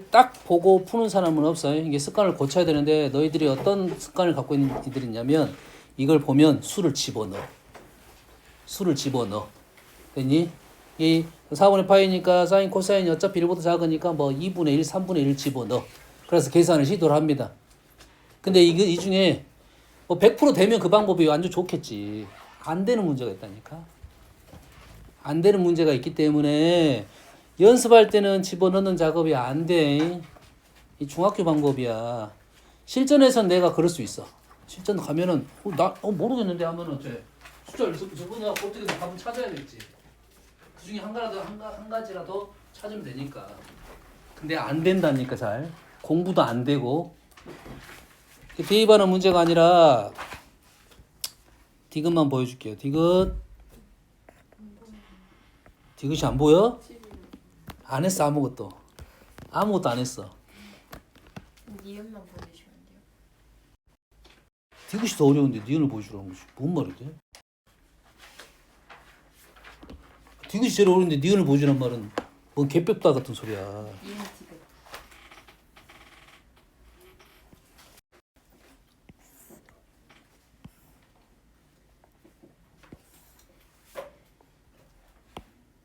딱 보고 푸는 사람은 없어요. 이게 습관을 고쳐야 되는데 너희들이 어떤 습관을 갖고 있는 이들이 있냐면 이걸 보면 수를 집어넣어. 수를 집어넣어. 됐니? 이 4분의 파이니까 사인 코사인이 어차피 1보다 작으니까 뭐 2분의 1, 3분의 1 집어넣어. 그래서 계산을 시도를 합니다. 근데 이 중에 뭐 100% 되면 그 방법이 완전 좋겠지. 안 되는 문제가 있다니까. 안 되는 문제가 있기 때문에 연습할 때는 집어넣는 작업이 안 돼. 이 중학교 방법이야. 실전에선 내가 그럴 수 있어. 실전 가면은 모르겠는데 하면은 숫자를 저번에 어떻게든 답을 찾아야겠지. 그 중에 한 가지라도 찾으면 되니까. 근데 안 된다니까 잘. 공부도 안 되고. 대입하는 문제가 아니라 디귿만 보여줄게요. 디귿. 디귿이 안 보여? 안 했어 아무것도. 아무것도 안 했어. 니은만 보여주시면 돼요. 디귿이 더 어려운데 니은을 보여주라는 거지. 뭔 말이 돼? 디귿이 제일 어려운데 니은을 보여주란 말은 뭔 개뼈다 같은 소리야. 니은 디귿.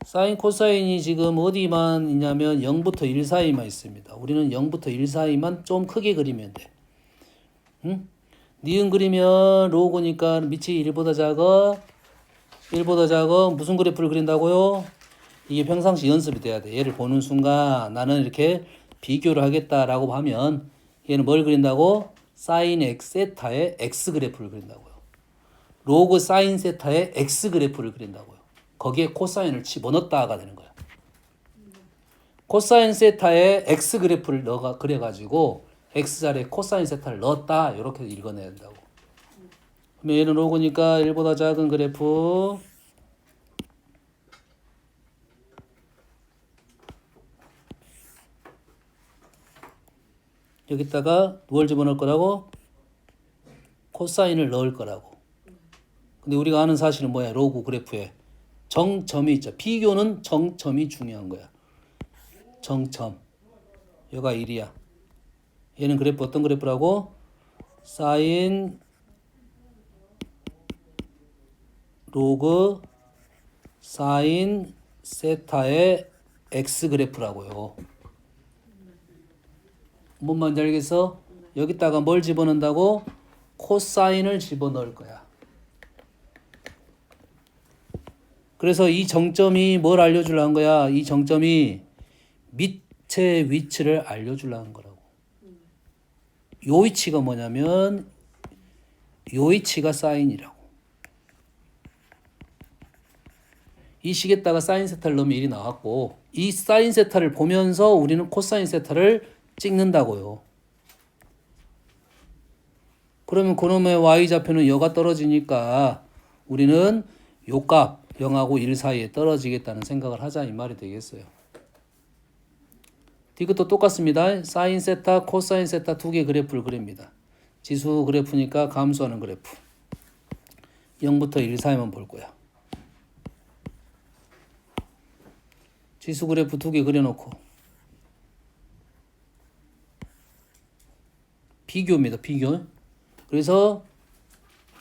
사인 코사인이 지금 어디만 있냐면 0부터 1 사이만 있습니다. 우리는 0부터 1 사이만 좀 크게 그리면 돼. 응? 니은 그리면 로고니까 밑이 1보다 작아. 1보다 작아. 무슨 그래프를 그린다고요? 이게 평상시 연습이 돼야 돼. 얘를 보는 순간 나는 이렇게 비교를 하겠다라고 하면 얘는 뭘 그린다고? 사인 x 세타의 x 그래프를 그린다고요. 로그 사인 세타의 x 그래프를 그린다고요. 거기에 코사인을 집어넣었다가 되는 거야. 코사인 세타의 x 그래프를 그려가지고 x자리에 코사인 세타를 넣었다. 이렇게 읽어내야 된다고. 그러면 얘는 로그니까 1보다 작은 그래프 여기다가 뭘 집어넣을 거라고? 코사인을 넣을 거라고. 근데 우리가 아는 사실은 뭐야? 로그 그래프에 정점이 있죠. 비교는 정점이 중요한 거야. 정점. 여기가 1이야. 얘는 그래프 어떤 그래프라고? 사인 로그 사인 세타의 x 그래프라고요. 뭔 말인지 알겠어? 여기다가 뭘 집어넣는다고? 코사인을 집어넣을 거야. 그래서 이 정점이 뭘 알려주려는 거야? 이 정점이 밑의 위치를 알려주려는 거라고. 요 위치가 뭐냐면 요 위치가 사인이라고. 이 식에다가 사인 세타를 넣으면 1이 나왔고 이 사인 세타를 보면서 우리는 코사인 세타를 찍는다고요. 그러면 그놈의 y좌표는 여가 떨어지니까 우리는 요 값 0하고 1 사이에 떨어지겠다는 생각을 하자 이 말이 되겠어요. 디귿도 똑같습니다. 사인 세타, 코사인 세타 두 개 그래프를 그립니다. 지수 그래프니까 감소하는 그래프. 0부터 1 사이만 볼 거야. 지수 그래프 두 개 그려놓고 비교입니다. 비교. 그래서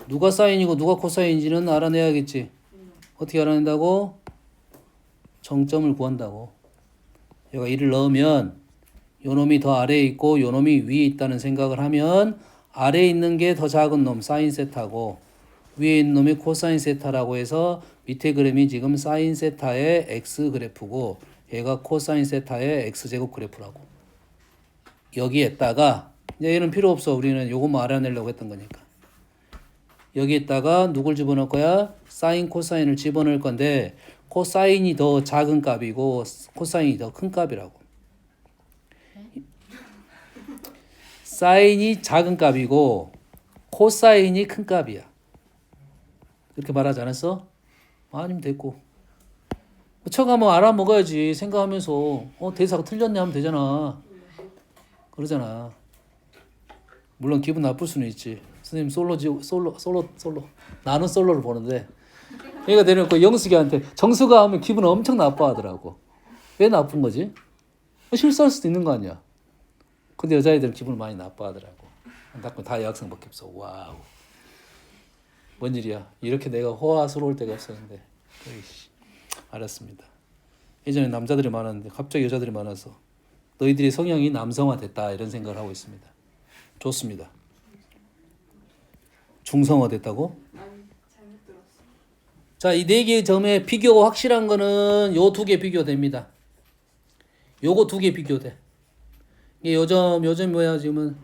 누가 사인이고 누가 코사인인지는 알아내야겠지. 어떻게 알아낸다고? 정점을 구한다고. 여기가 1을 넣으면 요 놈이 더 아래에 있고 요 놈이 위에 있다는 생각을 하면 아래에 있는 게 더 작은 놈 사인 세타고 위에 있는 놈이 코사인 세타라고 해서 밑에 그림이 지금 사인 세타의 x 그래프고 얘가 코사인 세타의 x제곱 그래프라고. 여기에다가 얘는 필요 없어. 우리는 요것만 알아내려고 했던 거니까. 여기에다가 누굴 집어넣을 거야? 사인 코사인을 집어넣을 건데 코사인이 더 작은 값이고 코사인이 더 큰 값이라고. 사인이 작은 값이고 코사인이 큰 값이야. 그렇게 말하지 않았어? 아니면 됐고. 쳐가면 알아먹어야지. 생각하면서 대사가 틀렸네 하면 되잖아. 그러잖아. 물론 기분 나쁠 수는 있지. 선생님 솔로. 나는 솔로를 보는데 얘가 내려놓고 영숙이한테 정수가 하면 기분 엄청 나빠하더라고. 왜 나쁜 거지? 실수할 수도 있는 거 아니야. 근데 여자애들은 기분을 많이 나빠하더라고. 다 여학생밖에 없어. 와우. 뭔 일이야? 이렇게 내가 호화스러울 때가 없었는데. 에이씨. 알았습니다. 예전에 남자들이 많았는데 갑자기 여자들이 많아서 너희들이 성향이 남성화됐다 이런 생각을 하고 있습니다. 좋습니다. 중성화됐다고? 아니 잘못 들었어. 자, 이 네 개의 점의 비교가 확실한 거는 요 두 개 비교됩니다. 요거 두 개 비교돼. 이게 요점 뭐야 지금은?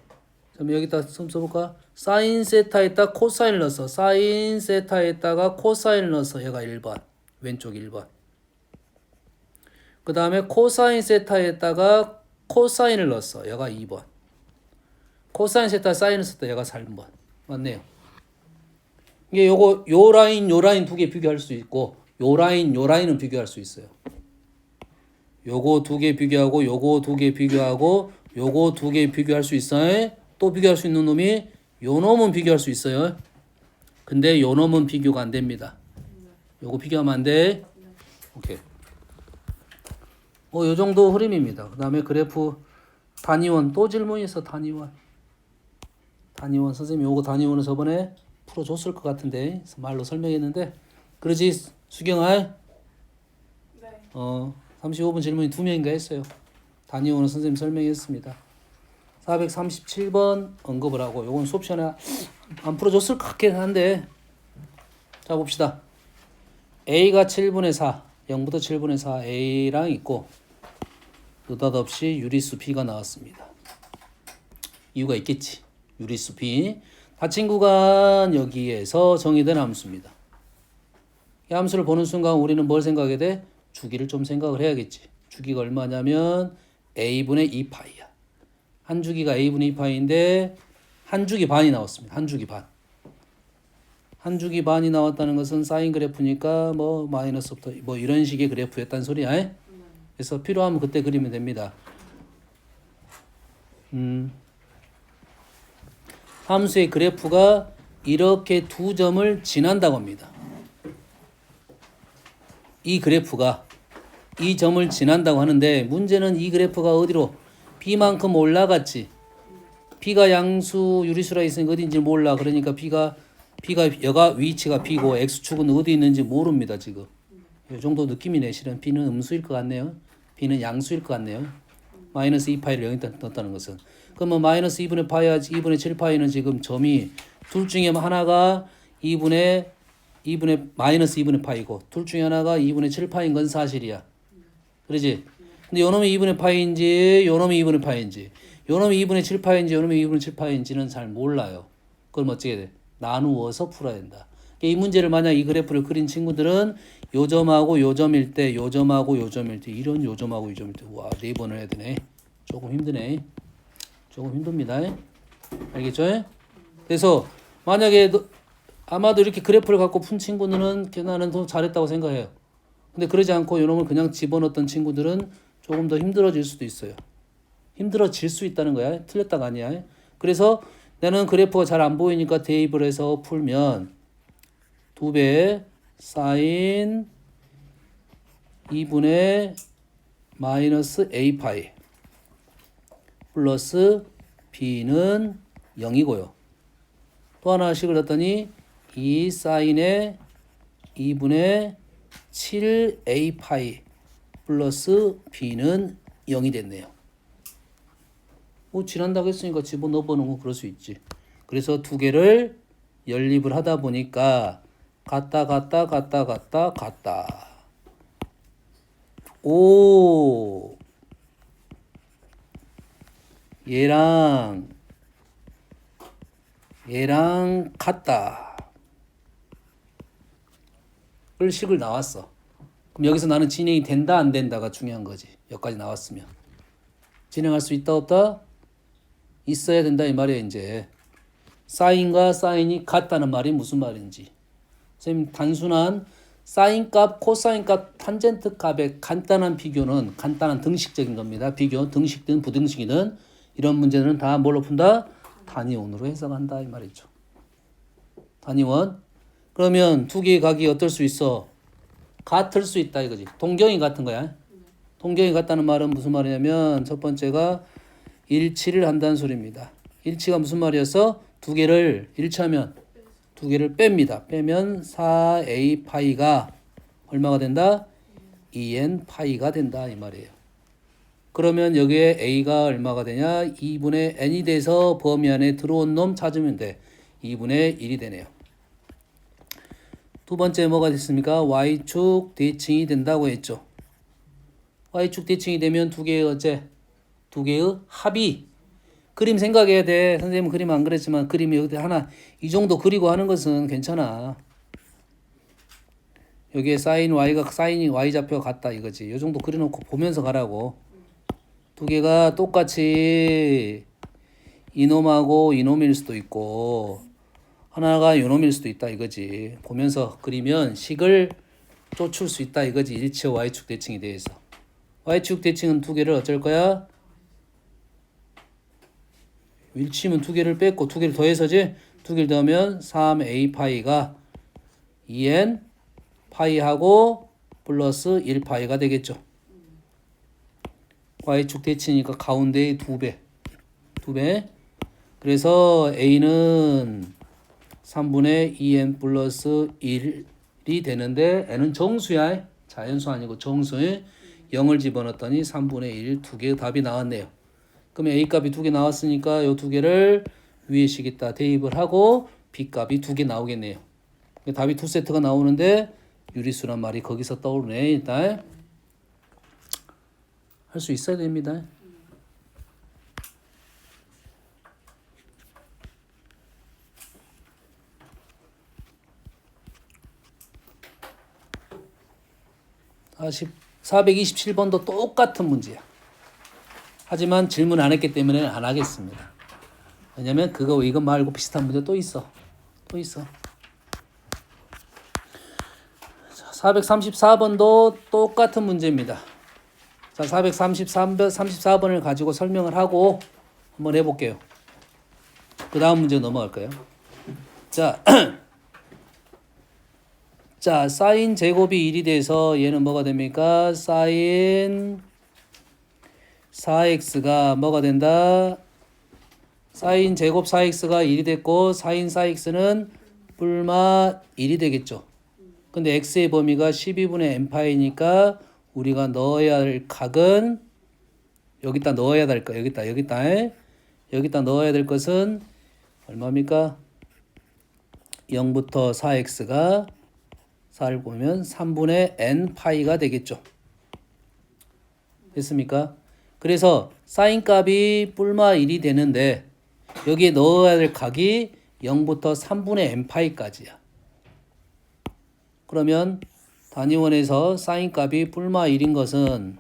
그럼 여기다 써볼까? 사인 세타에다 코사인을 넣었어. 사인 세타에다가 코사인을 넣었어. 얘가 1번. 왼쪽 1번. 그 다음에 코사인 세타에다가 코사인을 넣었어. 얘가 2번. 코사인 세타 사인을 썼다. 얘가 3번. 맞네요. 이게 요거 요 라인 두 개 비교할 수 있고 요 라인은 비교할 수 있어요. 요거 두 개 비교하고 요거 두 개 비교하고 요거 두 개 비교할 수 있어요. 또 비교할 수 있는 놈이 요 놈은 비교할 수 있어요. 근데 요 놈은 비교가 안 됩니다. 요거 비교하면 안 돼. 오케이. 요 정도 흐름입니다. 그 다음에 그래프 단위원 또 질문이 있어. 단위원 선생님 요거 단위원은 저번에 풀어줬을 것 같은데 말로 설명했는데 그러지 수경아? 네. 35분 질문이 2명인가 했어요. 단위원은 선생님 설명했습니다. 437번 언급을 하고 요건 수업 시간에 안 풀어줬을 것 같긴 한데 자 봅시다. A가 7분의 4 0부터 7분의 4 A랑 있고 느닷없이 유리수 B가 나왔습니다. 이유가 있겠지. 유리수 B 닫힌 구간 여기에서 정의된 함수입니다. 이 함수를 보는 순간 우리는 뭘 생각해야 돼? 주기를 좀 생각을 해야겠지. 주기가 얼마냐면 A분의 2파이야. 한 주기가 A분의 2파이인데 한 주기 반이 나왔습니다. 한 주기 반. 한 주기 반이 나왔다는 것은 사인 그래프니까 뭐 마이너스부터 뭐 이런 식의 그래프였단 소리야. 그래서 필요하면 그때 그리면 됩니다. 함수의 그래프가 이렇게 두 점을 지난다고 합니다. 이 그래프가 이 점을 지난다고 하는데 문제는 이 그래프가 어디로 B만큼 올라갔지. B가 양수 유리수라 있으니까 어딘지 몰라. 그러니까 B가 여가 위치가 B고 X축은 어디 있는지 모릅니다. 지금 이 정도 느낌이네. 실은 B는 음수일 것 같네요. B는 양수일 것 같네요. 마이너스 2파이를 여기다 넣었다는 것은 그러면 마이너스 2분의 파이하지 2분의 7파이는 지금 점이 둘 중에 하나가 2분의 마이너스 2분의 파이고 둘 중에 하나가 2분의 7파인 건 사실이야. 그러지? 근데 요놈이 2분의 파이인지 요놈이 2분의 파이인지 요놈이 2분의 7파이인지 요놈이 2분의 7파이인지는 잘 몰라요. 그럼 어떻게 돼? 나누어서 풀어야 된다. 이 문제를 만약 이 그래프를 그린 친구들은 요 점하고 요 점일 때 요 점하고 요 점일 때 이런 요 점하고 요 점일 때 와 4번을 해야 되네. 조금 힘드네. 조금 힘듭니다. 알겠죠? 그래서 만약에 아마도 이렇게 그래프를 갖고 푼 친구들은 나는 더 잘했다고 생각해요. 근데 그러지 않고 요놈을 그냥 집어넣었던 친구들은 조금 더 힘들어질 수도 있어요. 힘들어질 수 있다는 거야. 틀렸다가 아니야. 그래서 나는 그래프가 잘 안 보이니까 대입을 해서 풀면 2배 사인 2분의 마이너스 a파이 플러스 b는 0이고요. 또 하나씩을 넣었더니 2 사인의 2분의 7a파이 플러스 b는 0이 됐네요. 뭐 지난다고 했으니까 집어넣어보는 거 그럴 수 있지. 그래서 두 개를 연립을 하다 보니까 같다. 오, 얘랑 같다. 식을 나왔어. 그럼 여기서 나는 진행이 된다 안 된다가 중요한 거지. 여기까지 나왔으면 진행할 수 있다 없다? 있어야 된다 이 말이야. 이제 사인과 사인이 같다는 말이 무슨 말인지. 선생님 단순한 사인값, 코사인값, 탄젠트 값의 간단한 비교는 간단한 등식적인 겁니다. 비교, 등식든 부등식이든 이런 문제는 다 뭘로 푼다? 단위원으로 해석한다 이 말이죠. 단위원. 그러면 두 개의 각이 어떨 수 있어? 같을 수 있다 이거지. 동경이 같은 거야. 동경이 같다는 말은 무슨 말이냐면 첫 번째가 일치를 한다는 소리입니다. 일치가 무슨 말이었어? 두 개를 일치하면 두 개를 뺍니다. 빼면 4a 파이가 얼마가 된다? 2n 파이가 된다 이 말이에요. 그러면 여기에 a가 얼마가 되냐? 2분의 n이 돼서 범위 안에 들어온 놈 찾으면 돼. 2분의 1이 되네요. 두 번째 뭐가 됐습니까? y축 대칭이 된다고 했죠. y축 대칭이 되면 두 개의 어째? 두 개의 합이 그림 생각해야 돼. 선생님은 그림 안 그랬지만 그림이 여기 하나 이 정도 그리고 하는 것은 괜찮아. 여기에 사인 y좌표가 같다 이거지. 이 정도 그려놓고 보면서 가라고. 두 개가 똑같이 이놈하고 이놈일 수도 있고 하나가 요놈일 수도 있다 이거지. 보면서 그리면 식을 쫓을 수 있다 이거지. 일치의 y축 대칭에 대해서. y축 대칭은 두 개를 어쩔 거야? 일치면 두 개를 뺐고 두 개를 더해서지. 두 개를 더하면 3a 파이가 2n 파이하고 플러스 1 파이가 되겠죠. y축 대칭이니까 가운데의 두 배. 그래서 a는 3분의 2n 플러스 1이 되는데 n은 정수야. 자연수 아니고 정수에 0을 집어넣었더니 3분의 1 두 개의 답이 나왔네요. 그러면 a 값이 두 개 나왔으니까 이 두 개를 위에 식에다 대입을 하고 b 값이 두 개 나오겠네요. 답이 두 세트가 나오는데 유리수란 말이 거기서 떠오르네. 일단 할 수 있어야 됩니다. 다시 427번도 똑같은 문제야. 하지만 질문 안 했기 때문에 안 하겠습니다. 왜냐면 그거 이거 말고 비슷한 문제 또 있어. 434번도 똑같은 문제입니다. 자, 434번을 가지고 설명을 하고 한번 해볼게요. 그 다음 문제 넘어갈까요? 자, 자, 사인 제곱이 1이 돼서 얘는 뭐가 됩니까? 사인 4x가 뭐가 된다? 사인 제곱 4x가 1이 됐고 사인 4x는 뿔마 1이 되겠죠. 근데 x의 범위가 12분의 n파이니까 우리가 넣어야 할 각은 여기다 넣어야 될 거 여기다 넣어야 될 것은 얼마입니까? 0부터 4x가 4를 보면 3분의 n파이가 되겠죠. 됐습니까? 그래서 사인 값이 뿔마 1이 되는데 여기에 넣어야 될 각이 0부터 3분의 n파이까지야. 그러면 단위원에서 사인 값이 뿔마 1인 것은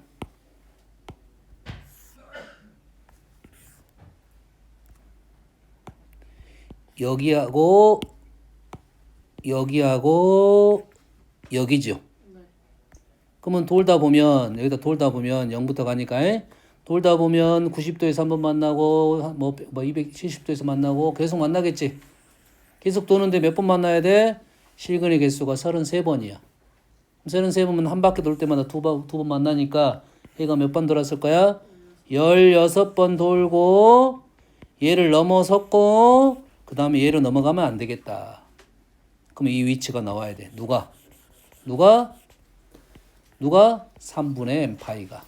여기하고 여기죠. 그러면 돌다 보면 여기다 돌다 보면 0부터 가니까 돌다 보면 90도에서 한번 만나고 뭐 270도에서 만나고 계속 만나겠지. 계속 도는데 몇 번 만나야 돼? 실근의 개수가 33번이야. 33번은 한 바퀴 돌 때마다 두 번 만나니까 얘가 몇 번 돌았을 거야? 16번 돌고 얘를 넘어섰고 그 다음에 얘를 넘어가면 안 되겠다. 그럼 이 위치가 나와야 돼. 누가? 3분의 n파이가.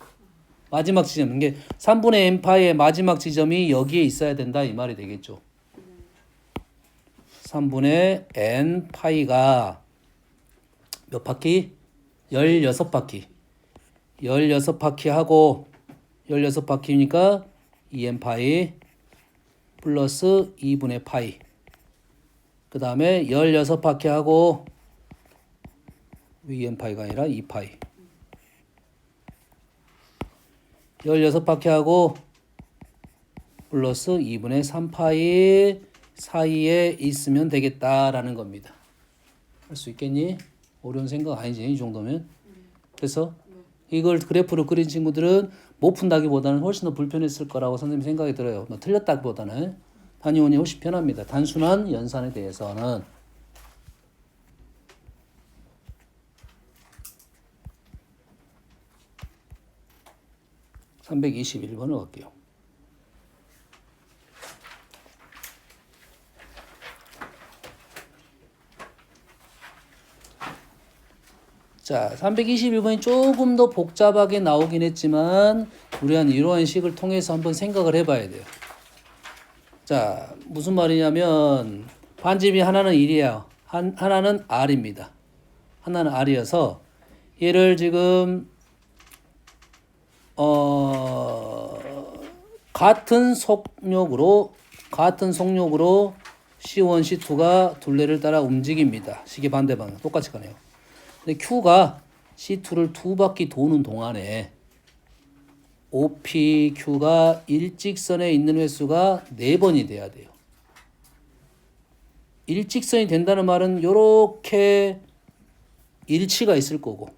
마지막 지점. 이게 3분의 n파이의 마지막 지점이 여기에 있어야 된다. 이 말이 되겠죠. 3분의 n파이가 몇 바퀴? 16바퀴. 16바퀴 하고 16바퀴니까 2n파이 플러스 2분의 파이. 그 다음에 16바퀴 하고 n파이가 아니라 2파이. 16바퀴 하고 플러스 2분의 3파이 사이에 있으면 되겠다라는 겁니다. 할 수 있겠니? 어려운 생각 아니지 이 정도면. 그래서 이걸 그래프로 그린 친구들은 못 푼다기보다는 훨씬 더 불편했을 거라고 선생님 생각이 들어요. 뭐 틀렸다기보다는 단위원이 훨씬 편합니다. 단순한 연산에 대해서는. (321번을) 갈게요. 자, 321번이 조금 더 복잡하게 나오긴 했지만 우리 한 이러한 식을 통해서 한번 생각을 해봐야 돼요. 자, 무슨 말이냐면 반집이 하나는 1이야. 하나는 R입니다. 하나는 R이어서 얘를 지금 같은 속력으로 C1, C2가 둘레를 따라 움직입니다. 시계 반대 방향 똑같이 가네요. 근데 Q가 C2를 두 바퀴 도는 동안에 OPQ가 일직선에 있는 횟수가 4번이 돼야 돼요. 일직선이 된다는 말은 요렇게 일치가 있을 거고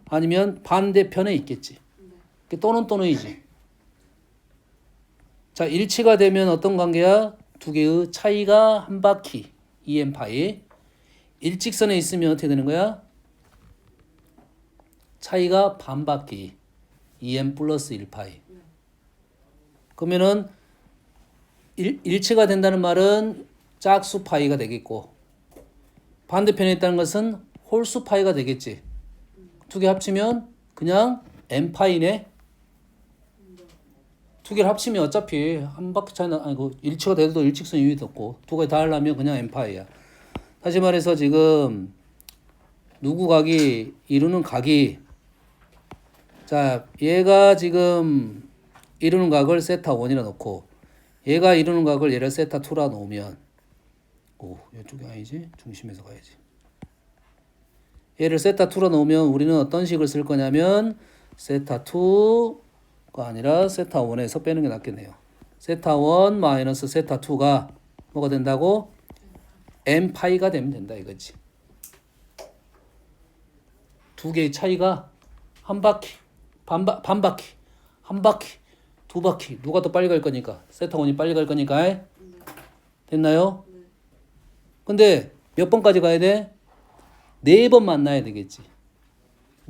아니면 반대편에 있겠지. 또는이지. 자, 일치가 되면 어떤 관계야? 두 개의 차이가 한 바퀴 2n 파이. 일직선에 있으면 어떻게 되는 거야? 차이가 반 바퀴 2n 플러스 1파이. 그러면은 일치가 된다는 말은 짝수 파이가 되겠고 반대편에 있다는 것은 홀수 파이가 되겠지. 두 개 합치면 그냥 n 파이네. 두 개를 합치면 어차피 한 바퀴 차이나 아니고 일치가 돼도 일직선 유의도 없고 두 개 다 하려면 그냥 n 파이야. 다시 말해서 지금 누구 각이 이루는 각이 자 얘가 지금 이루는 각을 세타 1이라 놓고 얘가 이루는 각을 얘를 세타 2라 놓으면 이쪽이 아니지 중심에서 가야지. 얘를 세타 2라 놓으면 우리는 어떤 식을 쓸 거냐면 세타 2가 아니라 세타 1에서 빼는 게 낫겠네요. 세타 1 마이너스 세타 2가 뭐가 된다고? n 파이가 되면 된다 이거지. 두 개의 차이가 한 바퀴, 반 바퀴, 한 바퀴, 두 바퀴. 누가 더 빨리 갈 거니까? 세타 1이 빨리 갈 거니까. 됐나요? 근데 몇 번까지 가야 돼? 4번 만나야 되겠지.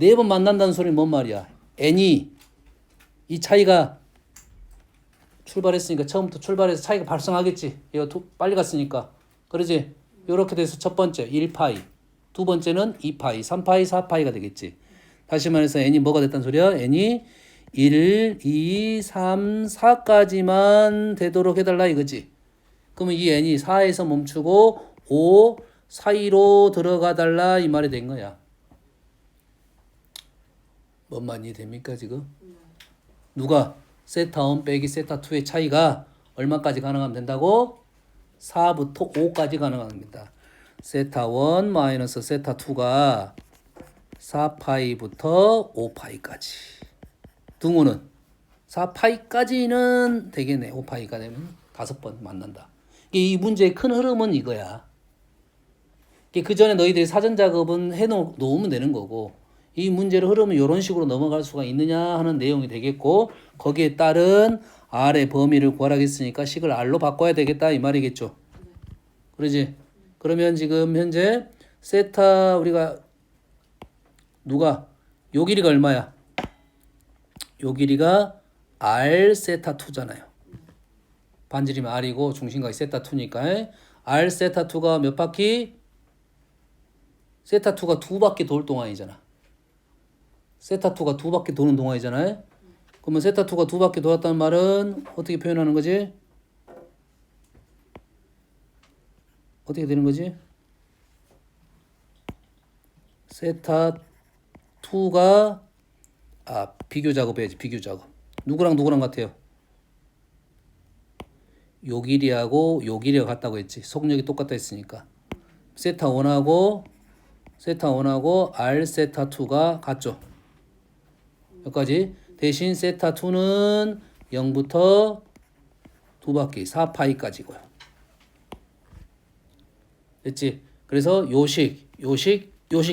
4번 만난다는 소리는 뭔 말이야? n이 이 차이가 출발했으니까 처음부터 출발해서 차이가 발생하겠지. 얘가 빨리 갔으니까. 그러지? 이렇게 돼서 첫 번째 1파이, 두 번째는 2파이, 3파이, 4파이가 되겠지. 다시 말해서 n이 뭐가 됐다는 소리야? n이 1, 2, 3, 4까지만 되도록 해달라 이거지. 그러면 이 n이 4에서 멈추고 5 사이로 들어가 달라 이 말이 된 거야. 뭔 말이 됩니까 지금? 누가? 세타 1 빼기 세타 2의 차이가 얼마까지 가능하면 된다고? 4부터 5까지 가능합니다. 세타 1 마이너스 세타 2가 4파이부터 5파이까지. 등호는 4파이까지는 되겠네. 5파이가 되면 5번 만난다. 이 문제의 큰 흐름은 이거야. 그 전에 너희들이 사전 작업은 해놓으면 되는 거고 이 문제를 흐르면 이런 식으로 넘어갈 수가 있느냐 하는 내용이 되겠고 거기에 따른 R의 범위를 구하라겠으니까 식을 R로 바꿔야 되겠다 이 말이겠죠. 그러지? 그러면 지금 현재 세타 우리가 누가 요 길이가 얼마야? 요 길이가 R 세타 2잖아요. 반지름이 R이고 중심각이 세타 2니까 R 세타 2가 몇 바퀴? 세타 2가 두 바퀴 돌 동안이잖아. 세타 2가 두 바퀴 도는 동안이잖아요. 그러면 세타 2가 두 바퀴 돌았다는 말은 어떻게 표현하는 거지? 어떻게 되는 거지? 세타 2가 비교 작업해야지. 비교 작업. 누구랑 같아요? 요 길이하고 요 길이가 같다고 했지. 속력이 똑같다 했으니까. 세타 1하고 R 세타 2가 같죠. 여기까지. 대신 세타 2는 0부터 두 바퀴 4파이까지고요. 됐지? 그래서 요식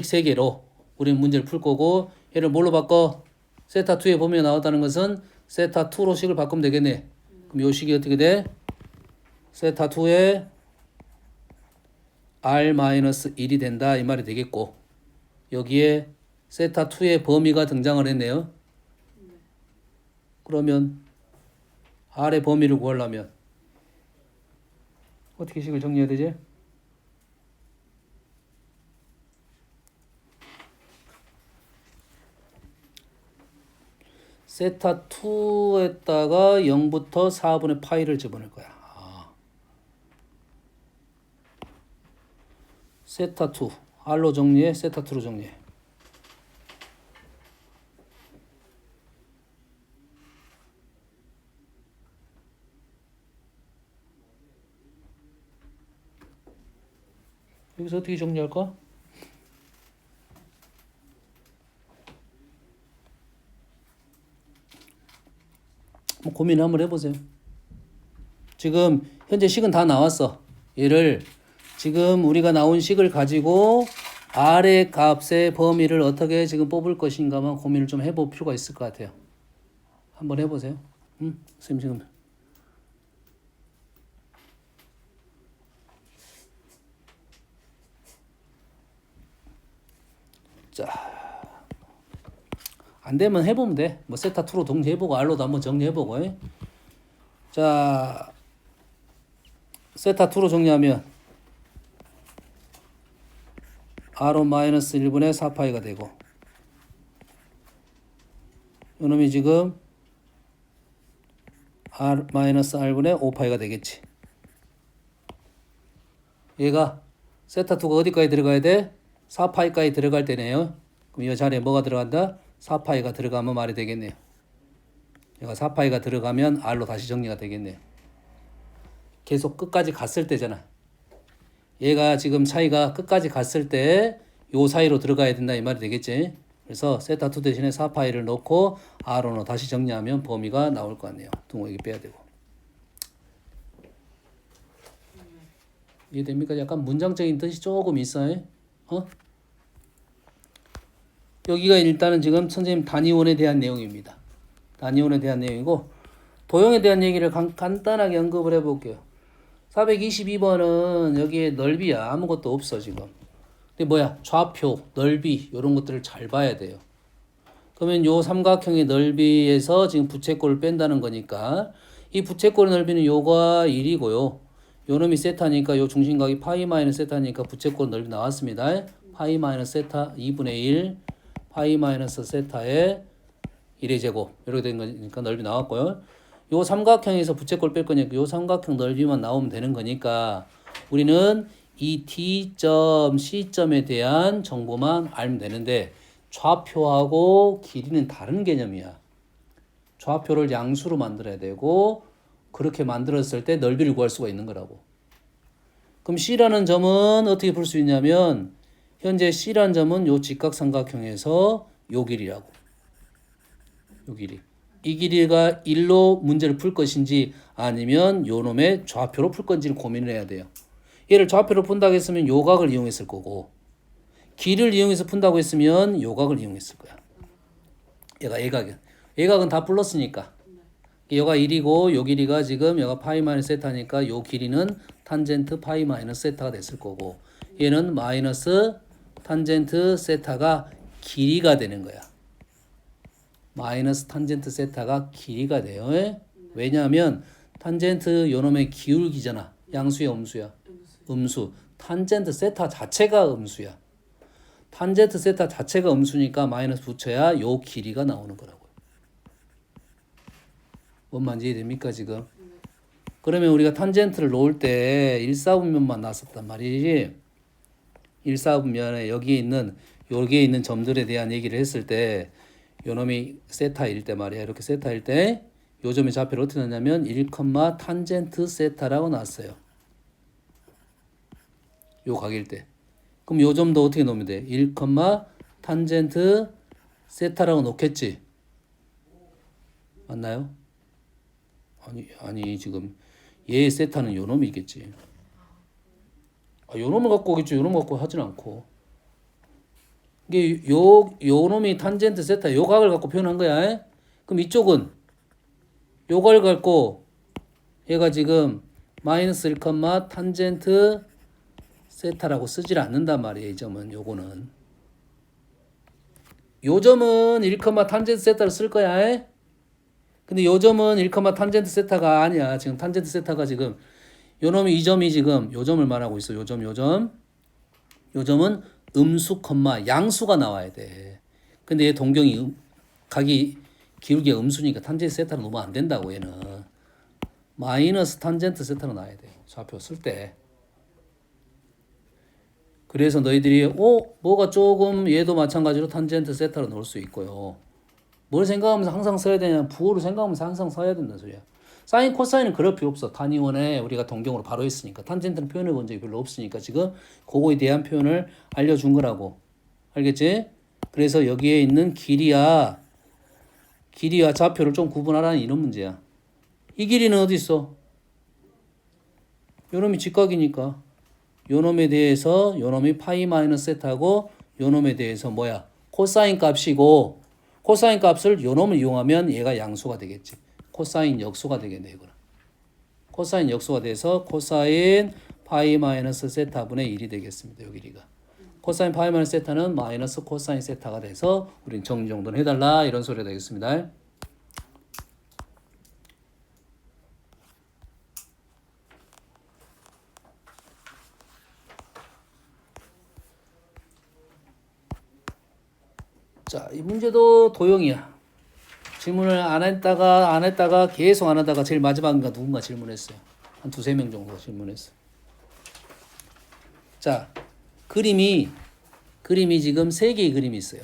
세 개로 우리는 문제를 풀 거고 얘를 뭘로 바꿔? 세타 2에 범위가 나왔다는 것은 세타 2로 식을 바꾸면 되겠네. 그럼 요식이 어떻게 돼? 세타 2에 R-1이 된다 이 말이 되겠고 여기에 세타 2의 범위가 등장을 했네요. 그러면 R의 범위를 구하려면 어떻게 식을 정리해야 되지? 세타 2에다가 0부터 4분의 파이를 집어넣을 거야. 세타 2 R로 정리해. 세타 2로 정리해. 여기서 어떻게 정리할까? 고민 한번 해보세요. 지금 현재 식은 다 나왔어. 얘를 지금 우리가 나온 식을 가지고 R의 값의 범위를 어떻게 지금 뽑을 것인가만 고민을 좀 해볼 필요가 있을 것 같아요. 한번 해보세요. 응? 선생님 지금 자, 안 되면 해보면 돼. 뭐 세타 2로 동시해보고 R로도 한번 정리해보고. 자, 세타 2로 정리하면 R-1분의 4파이가 되고, 요놈이 지금 R-R분의 5파이가 되겠지. 얘가 세타 2가 어디까지 들어가야 돼? 4파이까지 들어갈 때네요. 그럼 이 자리에 뭐가 들어간다? 4파이가 들어가면 말이 되겠네요. 얘가 4파이가 들어가면 R로 다시 정리가 되겠네요. 계속 끝까지 갔을 때잖아. 얘가 지금 차이가 끝까지 갔을 때 요 사이로 들어가야 된다 이 말이 되겠지. 그래서 세타 2 대신에 4파이를 넣고 R로 다시 정리하면 범위가 나올 것 같네요. 동호 여기 빼야 되고. 이해됩니까? 약간 문장적인 뜻이 조금 있어요. 여기가 일단은 지금 선생님 단위원에 대한 내용입니다. 단위원에 대한 내용이고, 도형에 대한 얘기를 간단하게 언급을 해볼게요. 422번은 여기에 넓이야. 아무것도 없어 지금. 근데 뭐야? 좌표, 넓이 이런 것들을 잘 봐야 돼요. 그러면 요 삼각형의 넓이에서 지금 부채꼴을 뺀다는 거니까 이 부채꼴의 넓이는 요가 1이고요. 요 놈이 세타니까 요 중심각이 파이 마이너스 세타니까 부채꼴 넓이 나왔습니다. 파이 마이너스 세타 2분의 1 파이 마이너스 세타의 1의 제곱 이렇게 된 거니까 넓이 나왔고요. 요 삼각형에서 부채꼴 뺄 거니까 요 삼각형 넓이만 나오면 되는 거니까 우리는 이 D점, C점에 대한 정보만 알면 되는데 좌표하고 길이는 다른 개념이야. 좌표를 양수로 만들어야 되고 그렇게 만들었을 때 넓이를 구할 수가 있는 거라고. 그럼 C라는 점은 어떻게 볼 수 있냐면 현재 C라는 점은 요 직각삼각형에서 요 길이라고. 요 길이. 이 길이가 1로 문제를 풀 것인지 아니면 요 놈의 좌표로 풀 건지를 고민을 해야 돼요. 얘를 좌표로 푼다고 했으면 요 각을 이용했을 거고 길을 이용해서 푼다고 했으면 요 각을 이용했을 거야. 얘가 예각이야. 예각은 다 불렀으니까. 얘가 1이고 요 길이가 지금 얘가 파이 마이너스 세타니까 요 길이는 탄젠트 파이 마이너스 세타가 됐을 거고 얘는 마이너스 탄젠트 세타가 길이가 되는 거야. 마이너스 탄젠트 세타가 길이가 돼요. 왜냐하면 탄젠트 요놈의 기울기잖아. 양수야 음수야? 음수. 탄젠트 세타 자체가 음수야. 탄젠트 세타 자체가 음수니까 마이너스 붙여야 요 길이가 나오는 거라고요. 뭔 말인지 이해됩니까 지금? 그러면 우리가 탄젠트를 놓을 때 1사분면만 놨었단 말이지. 1사분면에 여기에 있는 점들에 대한 얘기를 했을 때 요놈이 세타일 때 말이야. 이렇게 세타일 때 요 점의 좌표를 어떻게 넣냐면 1, 탄젠트 세타라고 놨어요. 요 각일 때. 그럼 요 점도 어떻게 놓으면 돼? 1, 탄젠트 세타라고 놓겠지. 맞나요? 아니 지금 얘의 세타는 요 놈이겠지. 요 놈을 갖고 오겠지. 요 놈 갖고 하진 않고. 이게 요 놈이 탄젠트 세타 요 각을 갖고 표현한 거야. 그럼 이쪽은 요 각을 갖고 얘가 지금 마이너스 1, 탄젠트 세타라고 쓰질 않는단 말이에요. 이 점은 요거는. 요 점은 1, 탄젠트 세타를 쓸 거야. 근데 요 점은 1, 탄젠트 세타가 아니야. 지금 탄젠트 세타가 지금 요 놈이 이 점이 지금 요 점을 말하고 있어. 요 점은 음수, 양수가 나와야 돼. 근데 얘 동경이 각이 기울기 음수니까 탄젠트 세타로 놓으면 안 된다고 얘는. 마이너스 탄젠트 세타로 놔야 돼요. 좌표 쓸 때. 그래서 너희들이 뭐가 조금 얘도 마찬가지로 탄젠트 세타로 넣을 수 있고요. 뭘 생각하면서 항상 써야 되냐? 부호를 생각하면서 항상 써야 된다는 소리야. 사인 코사인은 그럴 필요 없어. 단위원에 우리가 동경으로 바로 했으니까. 탄젠트는 표현해 본 적이 별로 없으니까 지금 그거에 대한 표현을 알려준 거라고. 알겠지? 그래서 여기에 있는 길이와 좌표를 좀 구분하라는 이런 문제야. 이 길이는 어디 있어? 요놈이 직각이니까 요놈에 대해서 요놈이 파이 마이너스 세타고 요놈에 대해서 뭐야? 코사인 값이고 코사인 값을 요놈을 이용하면 얘가 양수가 되겠지. 코사인 역수가 되겠네 이거는. 코사인 역수가 돼서 코사인 파이 마이너스 세타분의 1이 되겠습니다. 요 길이가. 코사인 파이 마이너스 세타는 마이너스 코사인 세타가 돼서 우린 정리 정도는 해달라 이런 소리가 되겠습니다. 자, 이 문제도 도형이야. 질문을 안 했다가 계속 안 하다가 제일 마지막인가 누군가 질문했어요. 한 두세 명 정도 질문했어. 자, 그림이 지금 세 개의 그림이 있어요.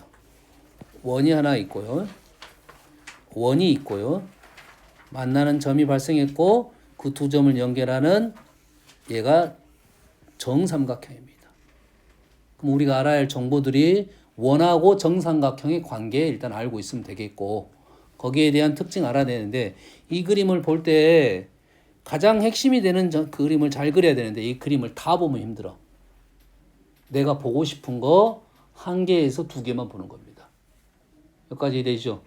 원이 하나 있고요. 원이 있고요. 만나는 점이 발생했고 그 두 점을 연결하는 얘가 정삼각형입니다. 그럼 우리가 알아야 할 정보들이 원하고 정삼각형의 관계 일단 알고 있으면 되겠고 거기에 대한 특징 알아야 되는데 이 그림을 볼 때 가장 핵심이 되는 그림을 잘 그려야 되는데 이 그림을 다 보면 힘들어. 내가 보고 싶은 거 한 개에서 두 개만 보는 겁니다. 여기까지 되시죠?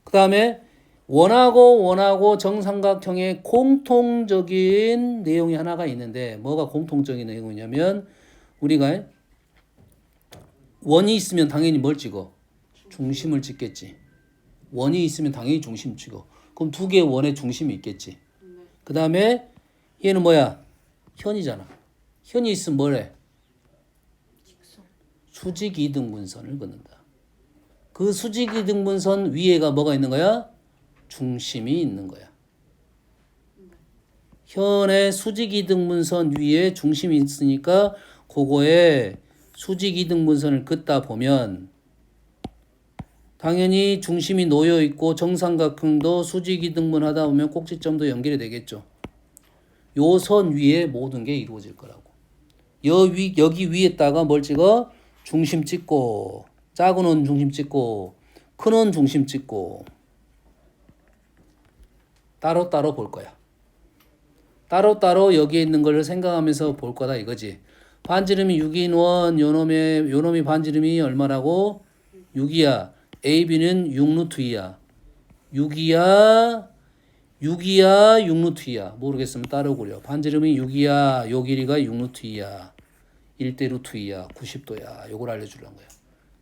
그 다음에 원하고 정삼각형의 공통적인 내용이 하나가 있는데 뭐가 공통적인 내용이냐면 우리가 원이 있으면 당연히 뭘 찍어? 중심을 찍겠지. 원이 있으면 당연히 중심 찍어. 그럼 두 개의 원의 중심이 있겠지. 그 다음에 얘는 뭐야? 현이잖아. 현이 있으면 뭐래? 수직이등분선을 긋는다. 그 수직이등분선 위에가 뭐가 있는 거야? 중심이 있는 거야. 현의 수직이등분선 위에 중심이 있으니까 그거에 수직이등분선을 긋다 보면 당연히 중심이 놓여 있고 정삼각형도 수직이등분 하다 보면 꼭지점도 연결이 되겠죠. 요 선 위에 모든 게 이루어질 거라고. 여기 위에다가 뭘 찍어? 중심 찍고 작은 원 중심 찍고 큰 원 중심 찍고 따로따로 볼 거야. 따로따로 여기에 있는 걸 생각하면서 볼 거다 이거지. 반지름이 6인 원 요놈이 반지름이 얼마라고? 6이야. AB는 6루트 2야. 6이야 6루트 2야. 모르겠으면 따로 그려. 반지름이 6이야. 요 길이가 6루트 2야. 1대 루트 2야. 90도야. 요걸 알려주려는 거야.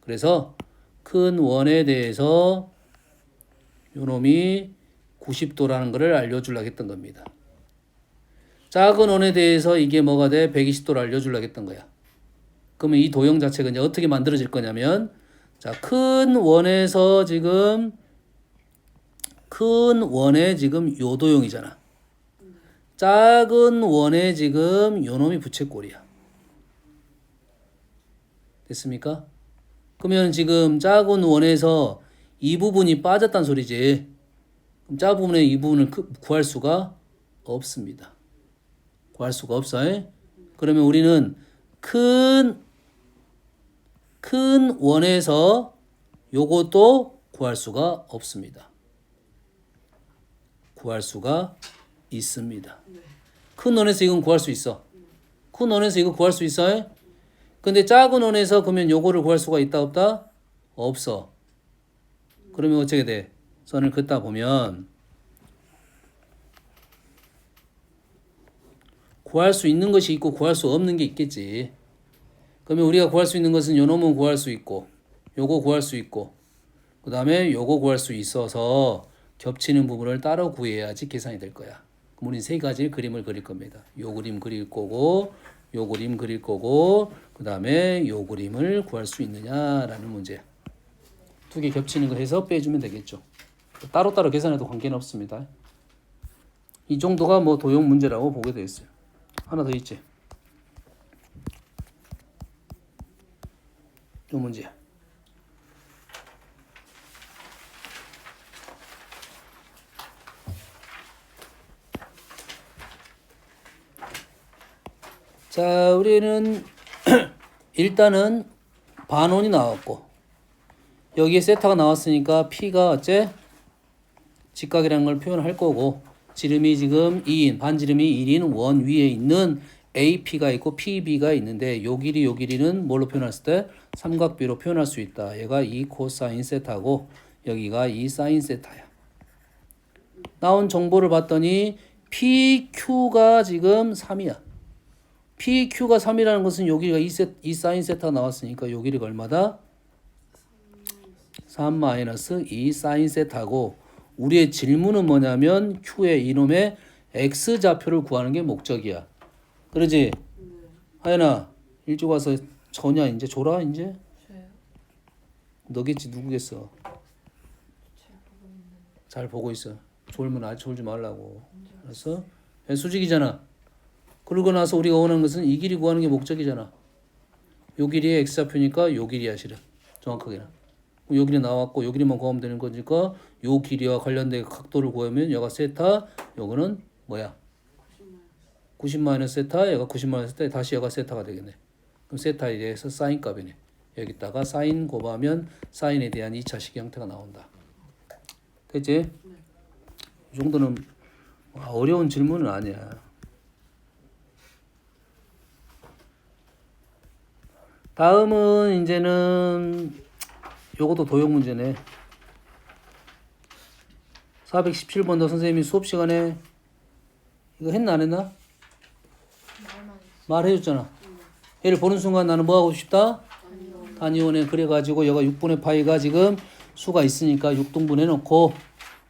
그래서 큰 원에 대해서 요놈이 90도라는 것을 알려주려고 했던 겁니다. 작은 원에 대해서 이게 뭐가 돼? 120도를 알려주려고 했던 거야. 그러면 이 도형 자체가 이제 어떻게 만들어질 거냐면 자, 큰 원에 지금 요 도형이잖아. 작은 원에 지금 요놈이 부채꼴이야. 됐습니까? 그러면 지금 작은 원에서 이 부분이 빠졌단 소리지. 그럼 작은 부분의 이 부분을 구할 수가 없습니다. 구할 수가 없어요. 그러면 우리는 큰 원에서 요것도 구할 수가 없습니다. 구할 수가 있습니다. 큰 원에서 이건 구할 수 있어. 큰 원에서 이거 구할 수 있어요? 근데 작은 원에서 그러면 요거를 구할 수가 있다 없다? 없어. 그러면 어떻게 돼? 선을 긋다 보면 구할 수 있는 것이 있고 구할 수 없는 게 있겠지. 그러면 우리가 구할 수 있는 것은 요 놈은 구할 수 있고 요거 구할 수 있고 그 다음에 요거 구할 수 있어서 겹치는 부분을 따로 구해야지 계산이 될 거야. 그럼 우리는 세 가지 그림을 그릴 겁니다. 요 그림 그릴 거고 요 그림 그릴 거고 그 다음에 요 그림을 구할 수 있느냐라는 문제. 두 개 겹치는 거 해서 빼주면 되겠죠. 따로따로 계산해도 관계는 없습니다. 이 정도가 뭐 도형 문제라고 보게 되어 있어요. 하나 더 있지. 이 문제. 자, 우리는 일단은 반원이 나왔고 여기에 세타가 나왔으니까 P가 어째? 직각이라는 걸 표현할 거고 지름이 지금 2인, 반지름이 1인 원 위에 있는 AP가 있고 PB가 있는데 요 길이는 뭘로 표현했을 때? 삼각비로 표현할 수 있다. 얘가 2 코사인 세타고 여기가 2 사인 세타야. 나온 정보를 봤더니 PQ가 지금 3이야. PQ가 3이라는 것은 요 길이가 2 사인 세타가 나왔으니까 요 길이가 얼마다? 3 마이너스 2 사인 세타고 우리의 질문은 뭐냐면 Q의 이놈의 X좌표를 구하는 게 목적이야. 그러지? 하연아 일찍 와서 저냐 이제 줘라 이제? 저요? 너겠지 누구겠어? 잘 보고 있어. 졸면 아직 졸지 말라고. 알았어? 수직이잖아. 그러고 나서 우리가 원하는 것은 이 길이 구하는 게 목적이잖아. 요 길이의 X좌표니까 요 길이야 실은. 정확하게는. 요 길이 나왔고 요 길이만 구하면 되는 거니까 요 길이와 관련된 각도를 구하면 얘가 세타, 요거는 뭐야? 90 마이너스 세타, 얘가 90 마이너스 세타, 다시 얘가 세타가 되겠네. 그럼 세타에 대해서 사인 값이네. 여기다가 사인 곱하면 사인에 대한 2차식 형태가 나온다. 됐지? 이 정도는 어려운 질문은 아니야. 다음은 이제는 요것도 도형 문제네. 417번도 선생님이 수업 시간에 이거 했나 안 했나? 말해줬잖아. 얘를 보는 순간 나는 뭐 하고 싶다? 단위원에 그래가지고 얘가 6분의 파이가 지금 수가 있으니까 6등분 해놓고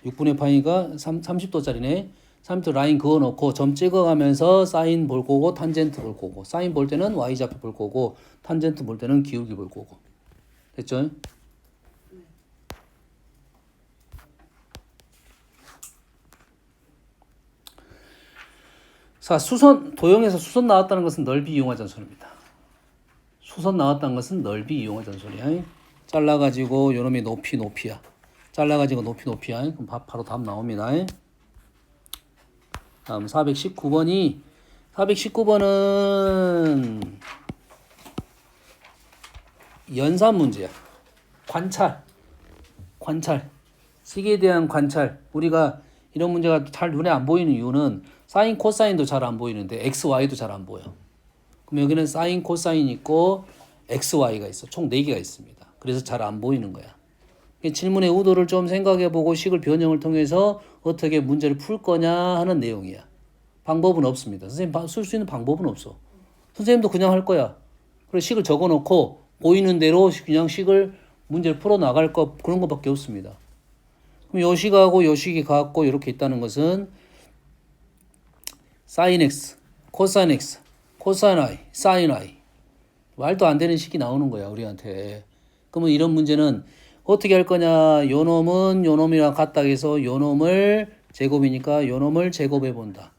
6분의 파이가 30도짜리네. 30도 라인 그어놓고 점 찍어가면서 사인 볼 거고 탄젠트 볼 거고 사인 볼 때는 y좌표 볼 거고 탄젠트 볼 때는 기울기 볼 거고. 됐죠? 자, 수선 도형에서 수선 나왔다는 것은 넓이 이용화 전선입니다. 수선 나왔다는 것은 넓이 이용화 전선이야. 잘라가지고 요놈이 높이야. 잘라가지고 높이야. 그럼 바로 답 나옵니다. 다음 419번은 연산 문제야. 관찰. 식에 대한 관찰. 우리가 이런 문제가 잘 눈에 안 보이는 이유는 사인, 코사인도 잘 안 보이는데 x, y도 잘 안 보여. 그럼 여기는 사인, 코사인 있고 x, y가 있어. 총 4개가 있습니다. 그래서 잘 안 보이는 거야. 질문의 의도를 좀 생각해보고 식을 변형을 통해서 어떻게 문제를 풀 거냐 하는 내용이야. 방법은 없습니다. 선생님 쓸 수 있는 방법은 없어. 선생님도 그냥 할 거야. 그래서 식을 적어놓고 보이는 대로 그냥 식을 문제를 풀어나갈 거 그런 것밖에 없습니다. 그럼 요 식하고 요 식이 같고 이렇게 있다는 것은 sin x, cosine x, cosine y, sin y 말도 안 되는 식이 나오는 거야 우리한테. 그러면 이런 문제는 어떻게 할 거냐? 요 놈은 요 놈이랑 같다 해서 요 놈을 제곱이니까 요 놈을 제곱해 본다.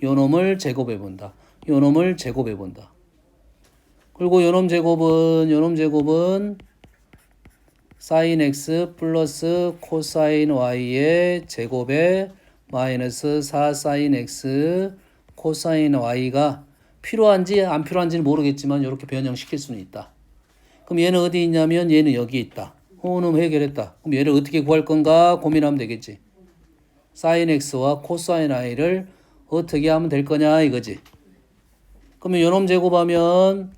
요 놈을 제곱해 본다. 요 놈을 제곱해 본다. 그리고 요 놈 제곱은 sin x 플러스 cosine y의 제곱에 마이너스 4 sin x cosine y가 필요한지 안 필요한지는 모르겠지만 이렇게 변형시킬 수는 있다. 그럼 얘는 어디 있냐면 얘는 여기 있다. 호흡은 해결했다. 그럼 얘를 어떻게 구할 건가 고민하면 되겠지. sin x와 cosine y를 어떻게 하면 될 거냐 이거지. 그러면 요놈 제곱하면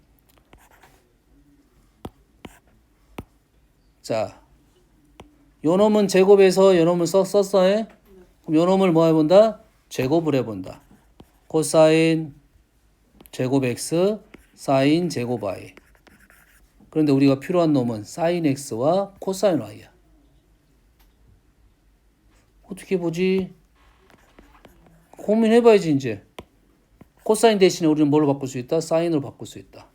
자 요놈은 제곱해서 요놈을 썼어. 그럼 요놈을 뭐 해본다? 제곱을 해본다. 코사인 제곱 x 사인 제곱 y. 그런데 우리가 필요한 놈은 사인 x와 코사인 y야. 어떻게 보지? 고민해봐야지 이제. 코사인 대신에 우리는 뭘로 바꿀 수 있다? 사인으로 바꿀 수 있다.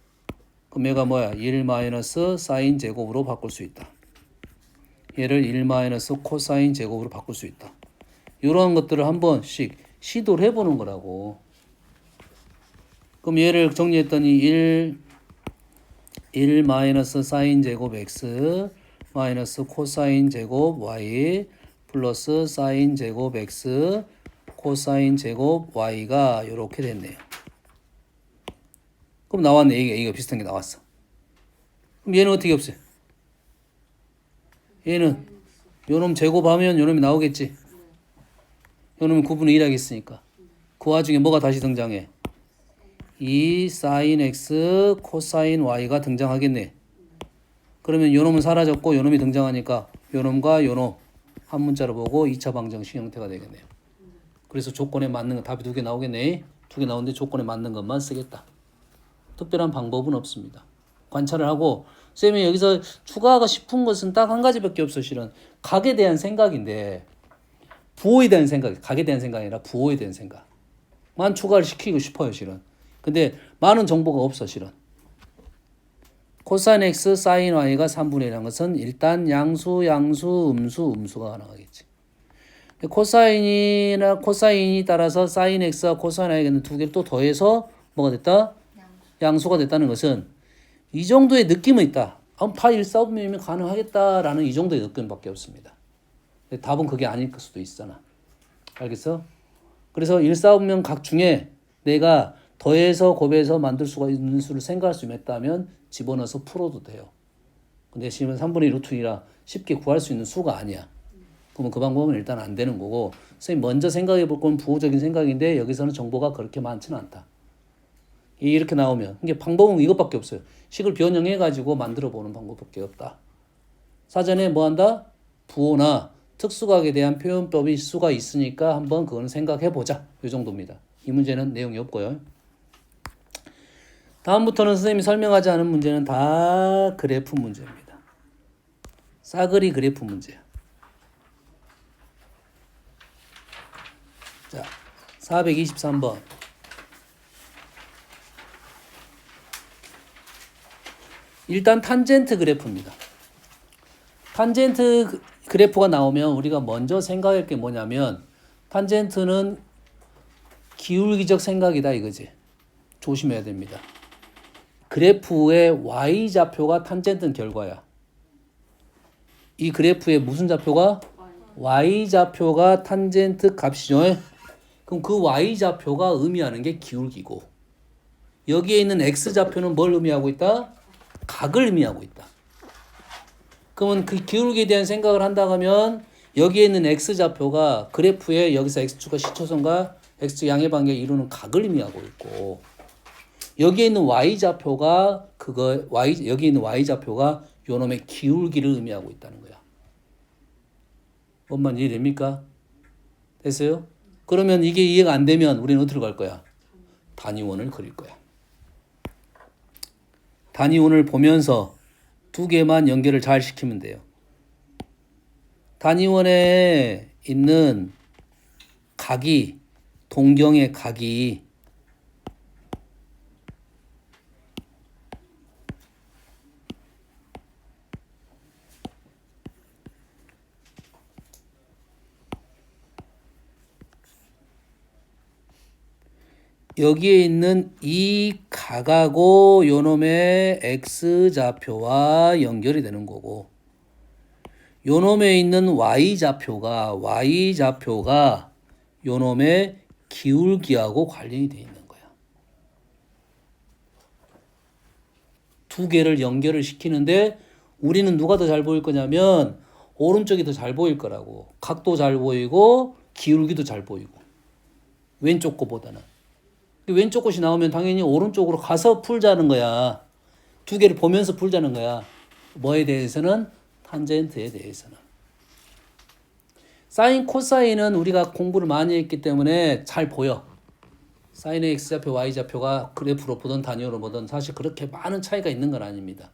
그럼 얘가 뭐야? 1 마이너스 사인 제곱으로 바꿀 수 있다. 얘를 1 마이너스 코사인 제곱으로 바꿀 수 있다. 이런 것들을 한 번씩 시도를 해보는 거라고. 그럼 얘를 정리했더니 1 마이너스 사인 제곱 x 마이너스 코사인 제곱 y 플러스 사인 제곱 x 코사인 제곱 y가 이렇게 됐네요. 그럼 나왔네. 이거 비슷한 게 나왔어. 그럼 얘는 어떻게 없어요? 얘는 요놈 제곱하면 요놈이 나오겠지. 요놈이 9분의 1 하겠으니까. 그 와중에 뭐가 다시 등장해? 이 사인 x 코사인 y가 등장하겠네. 그러면 요놈은 사라졌고 요놈이 등장하니까 요놈과 요놈 한 문자로 보고 2차 방정식 형태가 되겠네요. 그래서 조건에 맞는 거 답이 2개 나오겠네. 2개 나오는데 조건에 맞는 것만 쓰겠다. 특별한 방법은 없습니다. 관찰을 하고 쌤이 여기서 추가하고 싶은 것은 딱 한 가지밖에 없어. 실은 각에 대한 생각인데 부호에 대한 생각, 각에 대한 생각이 아니라 부호에 대한 생각만 추가를 시키고 싶어요. 실은. 근데 많은 정보가 없어. 실은. 코사인 x 사인 y가 3분의 1이라는 것은 일단 양수, 음수가 나가겠지. 코사인이 따라서 사인 x와 코사인 y가 있는 두 개를 또 더해서 뭐가 됐다? 양수가 됐다는 것은 이 정도의 느낌은 있다. 파 1사분면이면 가능하겠다라는 이 정도의 느낌밖에 없습니다. 답은 그게 아닐 수도 있잖아. 알겠어? 그래서 1사분면 각 중에 내가 더해서 곱해서 만들 수가 있는 수를 생각할 수 있다면 집어넣어서 풀어도 돼요. 근데 지금 3분의 1 루트 2라 쉽게 구할 수 있는 수가 아니야. 그러면 그 방법은 일단 안 되는 거고, 선생님 먼저 생각해 볼 건 부호적인 생각인데 여기서는 정보가 그렇게 많지는 않다. 이렇게 나오면 이게 방법은 이것밖에 없어요. 식을 변형해 가지고 만들어 보는 방법밖에 없다. 사전에 뭐 한다? 부호나 특수각에 대한 표현법이 수가 있으니까 한번 그거는 생각해 보자. 이 정도입니다. 이 문제는 내용이 없고요. 다음부터는 선생님이 설명하지 않은 문제는 다 그래프 문제입니다. 싸그리 그래프 문제야. 자, 423번. 일단 탄젠트 그래프입니다. 탄젠트 그래프가 나오면 우리가 먼저 생각할 게 뭐냐면 탄젠트는 기울기적 생각이다 이거지. 조심해야 됩니다. 그래프의 y좌표가 탄젠트 결과야. 이 그래프의 무슨 좌표가? y좌표가 탄젠트 값이죠. 그럼 그 y좌표가 의미하는 게 기울기고 여기에 있는 x좌표는 뭘 의미하고 있다? 각을 의미하고 있다. 그러면 그 기울기에 대한 생각을 한다 하면 여기에 있는 x좌표가 그래프에 여기서 x축과 시초선과 x축 양의 관계를 이루는 각을 의미하고 있고 여기에 있는 y좌표가 여기 있는 y좌표가 요놈의 기울기를 의미하고 있다는 거야. 뭔 말인지 이해됩니까? 됐어요? 그러면 이게 이해가 안 되면 우리는 어디로 갈 거야? 단위원을 그릴 거야. 단위원을 보면서 두 개만 연결을 잘 시키면 돼요. 단위원에 있는 각이 동경의 각이 여기에 있는 이 각하고 요놈의 x좌표와 연결이 되는 거고 요놈에 있는 y좌표가 요놈의 기울기하고 관련이 되어 있는 거야. 두 개를 연결을 시키는데 우리는 누가 더 잘 보일 거냐면 오른쪽이 더 잘 보일 거라고. 각도 잘 보이고 기울기도 잘 보이고 왼쪽 거보다는. 왼쪽 것이 나오면 당연히 오른쪽으로 가서 풀자는 거야. 두 개를 보면서 풀자는 거야. 뭐에 대해서는? 탄젠트에 대해서는. 사인, 코사인은 우리가 공부를 많이 했기 때문에 잘 보여. 사인의 x좌표, y좌표가 그래프로 보든 단위로 보든 사실 그렇게 많은 차이가 있는 건 아닙니다.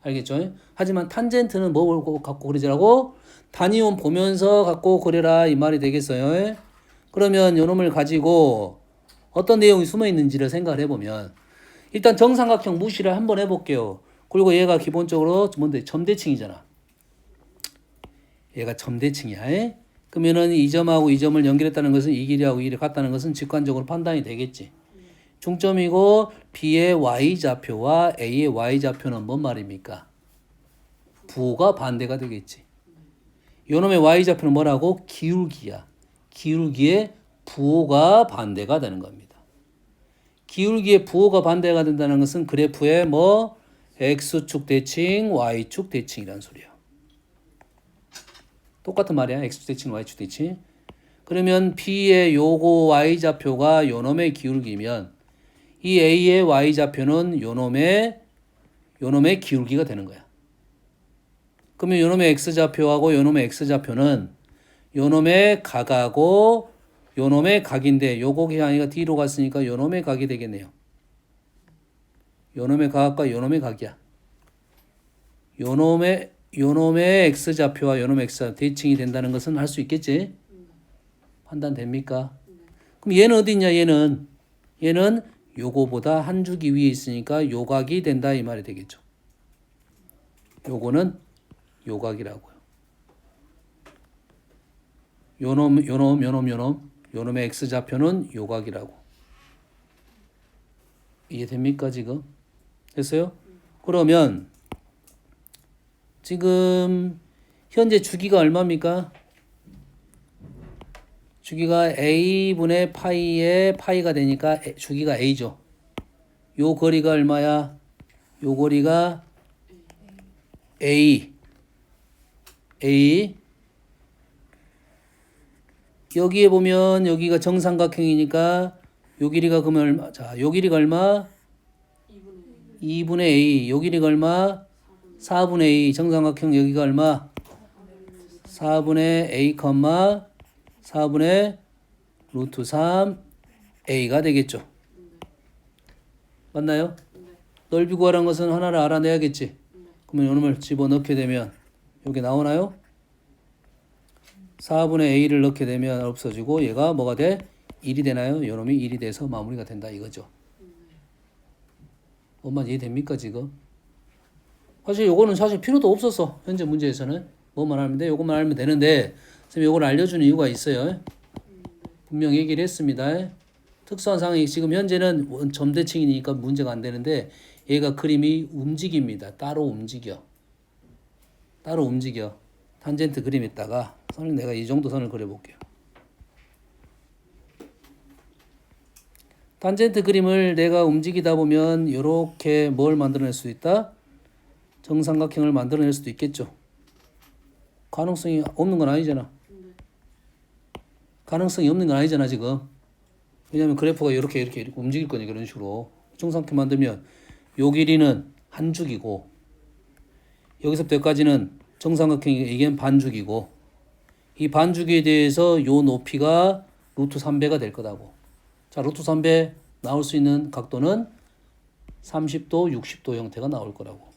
알겠죠? 하지만 탄젠트는 뭐 갖고 그리자고? 단위원 보면서 갖고 그래라 이 말이 되겠어요. 그러면 요놈을 가지고 어떤 내용이 숨어 있는지를 생각을 해보면 일단 정삼각형 무시를 한번 해볼게요. 그리고 얘가 기본적으로 뭔데? 점대칭이잖아. 얘가 점대칭이야. 에? 그러면은 이 점하고 이 점을 연결했다는 것은 이 길이하고 이 길이 같다는 것은 직관적으로 판단이 되겠지. 중점이고 B의 Y좌표와 A의 Y좌표는 뭔 말입니까? 부호가 반대가 되겠지. 요놈의 Y좌표는 뭐라고? 기울기야. 기울기의 부호가 반대가 되는 겁니다. 기울기의 부호가 반대가 된다는 것은 그래프의 뭐 X축 대칭, Y축 대칭이란 소리야. 똑같은 말이야. X축 대칭, Y축 대칭. 그러면 B의 요거 Y좌표가 요놈의 기울기면 이 A의 Y좌표는 요놈의 기울기가 되는 거야. 그러면 요놈의 X좌표하고 요놈의 X좌표는 요놈의 각하고 요놈의 각인데 요곡이 아니라 뒤로 갔으니까 요놈의 각이 되겠네요. 요놈의 각과 요놈의 각이야. 요놈의 X좌표와 요놈의 X좌표 대칭이 된다는 것은 할 수 있겠지? 판단됩니까? 그럼 얘는 어디 있냐? 얘는 요거보다 한 주기 위에 있으니까 요각이 된다 이 말이 되겠죠. 요거는 요각이라고요. 요놈의 X좌표는 요각이라고. 이해됩니까 지금? 됐어요? 그러면 지금 현재 주기가 얼마입니까? 주기가 A분의 파이에 파이가 되니까 주기가 A죠. 요 거리가 얼마야? 요 거리가 A. 여기에 보면 여기가 정삼각형이니까 요 길이가 그러면 얼마? 자, 요 길이가 얼마? 2분의 A. 요 길이가 얼마? 4분의 A. 정삼각형 여기가 얼마? 4분의 A, 4분의 루트 3 A가 되겠죠. 맞나요? 넓이 구하라는 것은 하나를 알아내야겠지. 그러면 요놈을 집어넣게 되면 여기 나오나요? 4분의 A를 넣게 되면 없어지고 얘가 뭐가 돼? 1이 되나요? 요놈이 1이 돼서 마무리가 된다 이거죠. 뭔만 이해됩니까 지금? 사실 요거는 사실 필요도 없었어. 현재 문제에서는 뭐만 알면 돼? 요것만 알면 되는데 선생님이 요걸 알려주는 이유가 있어요. 분명 얘기를 했습니다. 특수한 상황이 지금 현재는 점대칭이니까 문제가 안 되는데 얘가 그림이 움직입니다. 따로 움직여. 탄젠트 그림에다가 선을 내가 이 정도 선을 그려볼게요. 탄젠트 그림을 내가 움직이다 보면 이렇게 뭘 만들어낼 수 있다? 정삼각형을 만들어낼 수도 있겠죠. 가능성이 없는 건 아니잖아. 가능성이 없는 건 아니잖아 지금. 왜냐하면 그래프가 이렇게 움직일 거니까 이런 식으로 정삼각형 만들면 요 길이는 한 줄이고 여기서부터 여기까지는 정삼각형이 이게 반죽이고 이 반죽에 대해서 요 높이가 루트 3배가 될 거다고. 자, 루트 3배 나올 수 있는 각도는 30도, 60도 형태가 나올 거라고.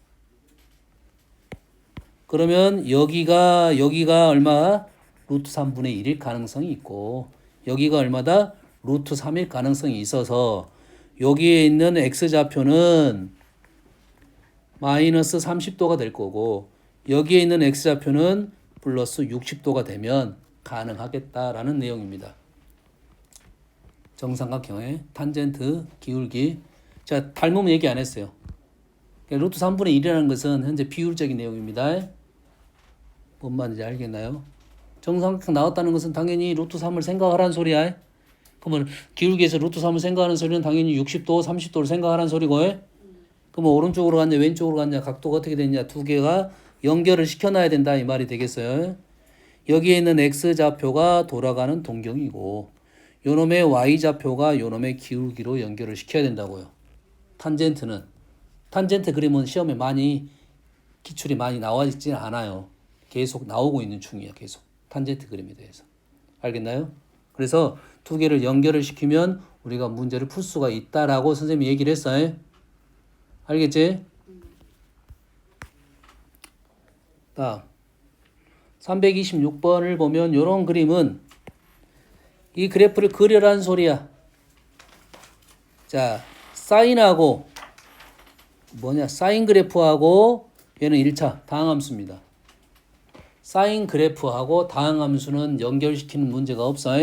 그러면 여기가 얼마? 루트 3분의 1일 가능성이 있고 여기가 얼마다? 루트 3일 가능성이 있어서 여기에 있는 X좌표는 마이너스 30도가 될 거고 여기에 있는 X좌표는 플러스 60도가 되면 가능하겠다라는 내용입니다. 정삼각형의 탄젠트 기울기. 자, 닮으면 얘기 안 했어요. 루트 3분의 1이라는 것은 현재 비율적인 내용입니다. 뭔 말인지 알겠나요? 정삼각형 나왔다는 것은 당연히 루트 3을 생각하라는 소리야. 그러면 기울기에서 루트 3을 생각하는 소리는 당연히 60도, 30도를 생각하라는 소리고. 그러면 오른쪽으로 갔냐 왼쪽으로 갔냐 각도가 어떻게 됐냐 두 개가 연결을 시켜놔야 된다 이 말이 되겠어요. 여기에 있는 X좌표가 돌아가는 동경이고 요놈의 Y좌표가 요놈의 기울기로 연결을 시켜야 된다고요. 탄젠트 그림은 시험에 많이 기출이 많이 나와 있지는 않아요. 계속 나오고 있는 중이야. 계속 탄젠트 그림에 대해서. 알겠나요? 그래서 두 개를 연결을 시키면 우리가 문제를 풀 수가 있다라고 선생님이 얘기를 했어요. 알겠지? 다음 326번을 보면 이런 그림은 이 그래프를 그려라는 소리야. 자, 사인하고 사인 그래프하고 얘는 1차 다항함수입니다. 사인 그래프하고 다항함수는 연결시키는 문제가 없어.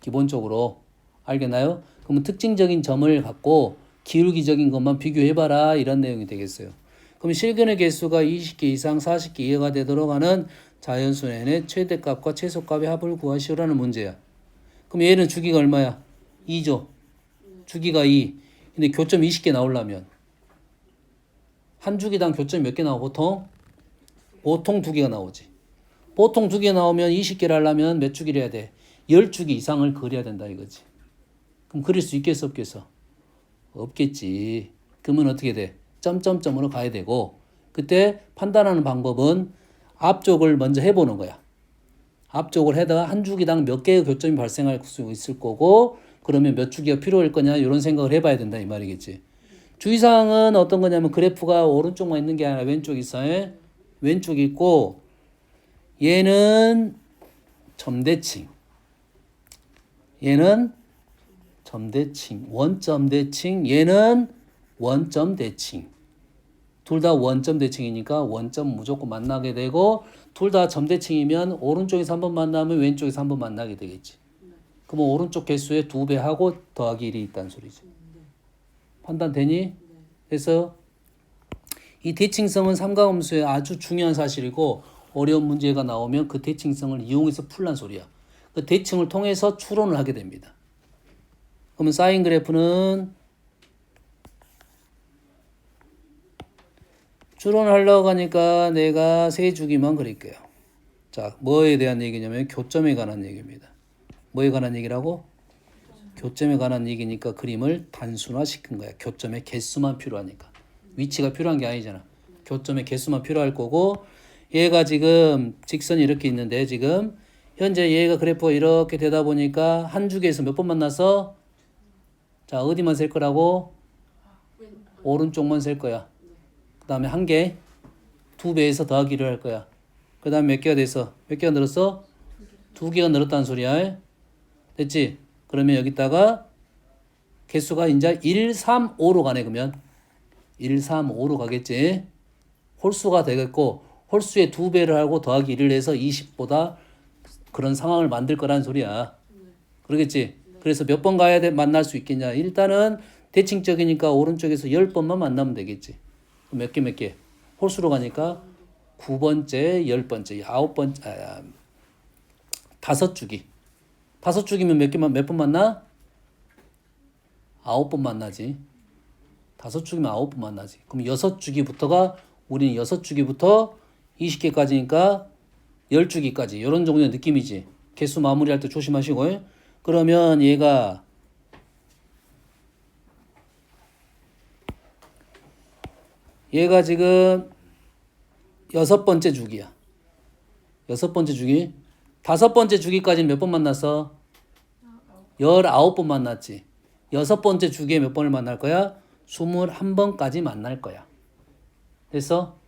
기본적으로. 알겠나요? 그러면 특징적인 점을 갖고 기울기적인 것만 비교해봐라. 이런 내용이 되겠어요. 그럼 실근의 개수가 20개 이상 40개 이하가 되도록 하는 자연수 n의 최대값과 최소값의 합을 구하시오라는 문제야. 그럼 얘는 주기가 얼마야? 2죠. 주기가 2. 근데 교점 20개 나오려면 한 주기당 교점이 몇 개 나와 보통? 보통 2개가 나오지. 보통 2개 나오면 20개를 하려면 몇 주기를 해야 돼? 10주기 이상을 그려야 된다 이거지. 그럼 그릴 수 있겠어 없겠어? 없겠지. 그러면 어떻게 돼? 점점점으로 가야 되고 그때 판단하는 방법은 앞쪽을 먼저 해보는 거야. 앞쪽을 해다가 한 주기당 몇 개의 교점이 발생할 수 있을 거고 그러면 몇 주기가 필요할 거냐 이런 생각을 해봐야 된다 이 말이겠지. 주의사항은 어떤 거냐면 그래프가 오른쪽만 있는 게 아니라 왼쪽 있어요. 왼쪽 있고 얘는 점대칭 얘는 점대칭 원점 대칭 얘는 원점 대칭 둘 다 원점 대칭이니까 원점 무조건 만나게 되고 둘 다 점대칭이면 오른쪽에서 한 번 만나면 왼쪽에서 한 번 만나게 되겠지. 그러면 오른쪽 개수의 2배 하고 더하기 1이 있다는 소리지. 판단되니? 그래서 이 대칭성은 삼각함수의 아주 중요한 사실이고 어려운 문제가 나오면 그 대칭성을 이용해서 풀란 소리야. 그 대칭을 통해서 추론을 하게 됩니다. 그러면 사인 그래프는 추론을 하려고 하니까 내가 세 주기만 그릴게요. 자, 뭐에 대한 얘기냐면 교점에 관한 얘기입니다. 뭐에 관한 얘기라고? 교점에 관한 얘기니까 그림을 단순화시킨 거야. 교점의 개수만 필요하니까. 위치가 필요한 게 아니잖아. 교점의 개수만 필요할 거고 얘가 지금 직선이 이렇게 있는데 지금 현재 얘가 그래프가 이렇게 되다 보니까 한 주기에서 몇 번 만나서 자 어디만 셀 거라고? 오른쪽만 셀 거야. 그 다음에 한 개, 2배에서 더하기를 할 거야. 그 다음에 몇 개가 돼서 몇 개가 늘었어? 2개가 늘었다는 소리야. 됐지? 그러면 여기다가 개수가 이제 1, 3, 5로 가네. 그러면 1, 3, 5로 가겠지? 홀수가 되겠고 홀수의 2배를 하고 더하기 1을 해서 20보다 그런 상황을 만들 거라는 소리야. 그러겠지? 그래서 몇 번 가야 돼? 만날 수 있겠냐? 일단은 대칭적이니까 오른쪽에서 10번만 만나면 되겠지. 몇 개 몇 개? 홀수로 가니까 9번째, 10번째, 9번째, 5주기. 5주기면 몇 번 만나? 9번 만나지. 5주기면 9번 만나지. 그럼 6주기부터가 우리는 6주기부터 20개까지니까 10주기까지 이런 정도의 느낌이지. 개수 마무리할 때 조심하시고. 그러면 얘가 지금 6번째 주기야. 6번째 주기. 5번째 주기까지는 몇 번 만났어? 19번 만났지. 6번째 주기에 몇 번을 만날 거야? 21번까지 만날 거야. 됐어?